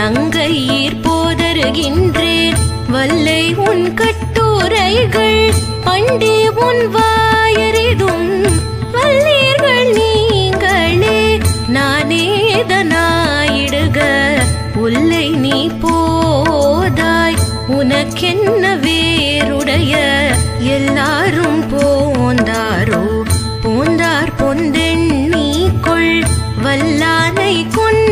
நங்கையீர் போதருகின்றேன் வல்லை உன் கட்டுரைகள் பண்டே உன் வாயறிதும் வல்லீர்கள் நீங்களே நானேதனாயிடுக உல்லை நீ போதாய் உனக்கென்ன வேறுடைய எல்லாரும் போந்தாரோ போந்தார் பொந்தெண்ணி கொள் வல்லானை கொண்டு